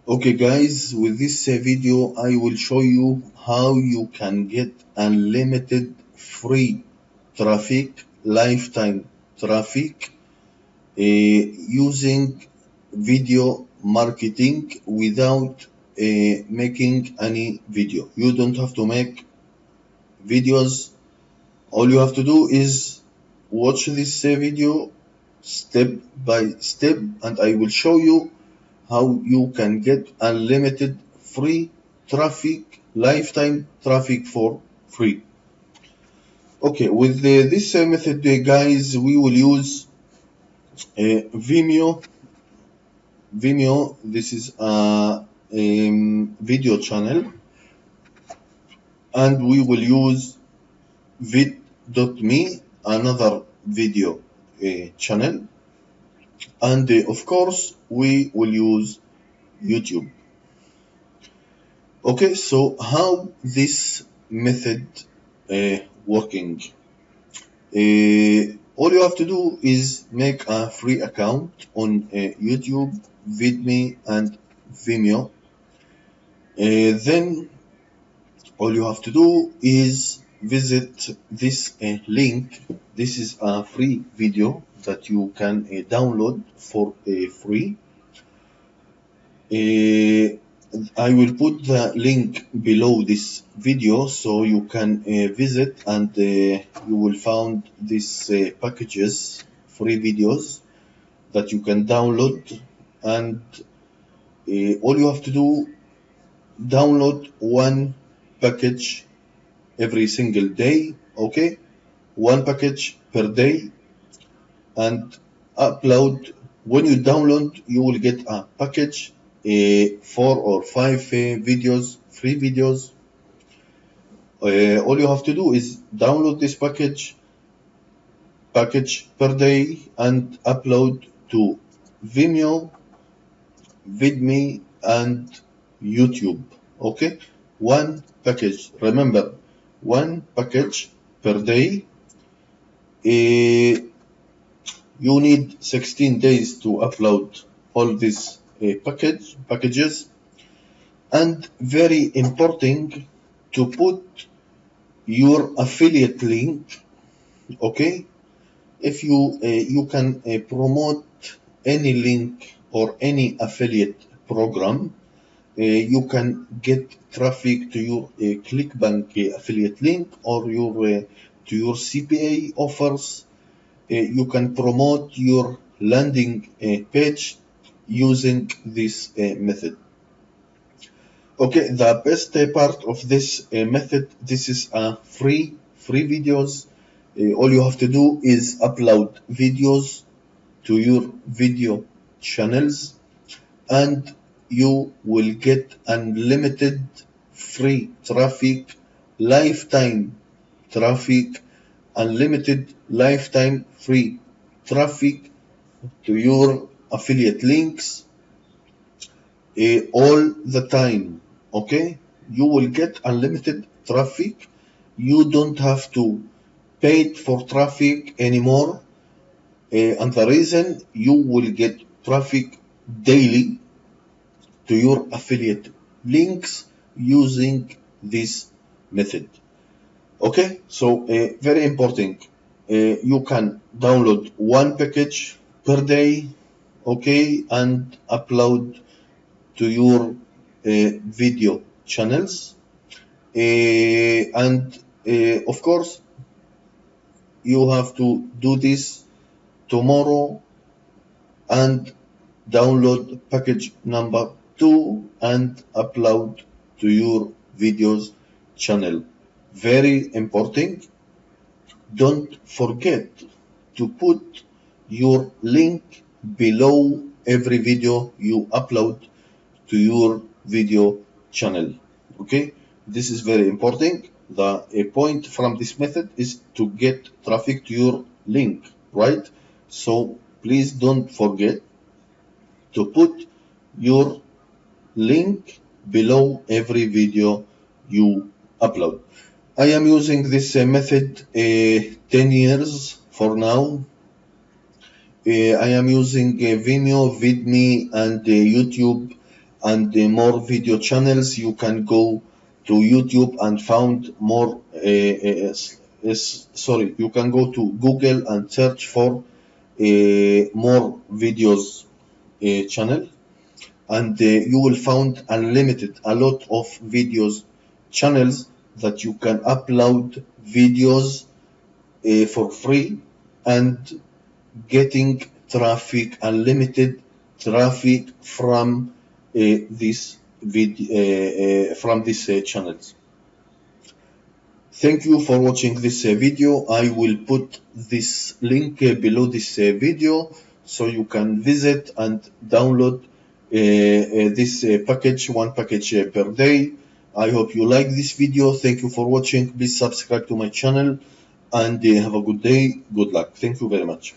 Okay guys, with this video I will show you how you can get unlimited free traffic, lifetime traffic using video marketing without making any video. You don't have to make videos. All you have to do is watch this video step by step, and I will show you how you can get unlimited free traffic, lifetime traffic for free. Okay, with this method, guys, we will use Vimeo. Vimeo, this is a video channel, and we will use vid.me, another video channel, and of course we will use YouTube. Okay, so how this method working? All you have to do is make a free account on YouTube, VidMe, and Vimeo. Then all you have to do is visit this link. This is a free video that you can download for free. I will put the link below this video so you can visit, and you will find these packages, free videos that you can download, and all you have to do, download one package every single day, okay, one package per day, and upload. When you download, you will get a package, 4 or 5 videos, free videos. All you have to do is download this package per day and upload to Vimeo, VidMe, and YouTube. Okay, one package. Remember, one package per day. You need 16 days to upload all these packages, and very important to put your affiliate link. Okay, if you can promote any link or any affiliate program, you can get traffic to your ClickBank affiliate link or your to your CPA offers. You can promote your landing page using this method. Okay, the best part of this method, this is a free videos. All you have to do is upload videos to your video channels, and you will get unlimited free traffic, lifetime traffic, unlimited lifetime free traffic to your affiliate links all the time. Okay, you will get unlimited traffic. You don't have to pay for traffic anymore, and the reason, you will get traffic daily to your affiliate links using this method. Okay, so very important, you can download one package per day, okay, and upload to your video channels, and of course you have to do this tomorrow and download package number 2 and upload to your videos channel. Very important, don't forget to put your link below every video you upload to your video channel. Okay, this is very important. The point from this method is to get traffic to your link, right? So please don't forget to put your link below every video you upload. I am using this method 10 years for now. I am using Vimeo, VidMe, and YouTube and more video channels, you can go to YouTube and found more. You can go to Google and search for more videos channel, and you will find unlimited, a lot of videos channels that you can upload videos for free and getting traffic, unlimited traffic from these channels. Thank you for watching this video. I will put this link below this video so you can visit and download this package, one package per day. I hope you like this video. Thank you for watching. Please subscribe to my channel and have a good day. Good luck. Thank you very much.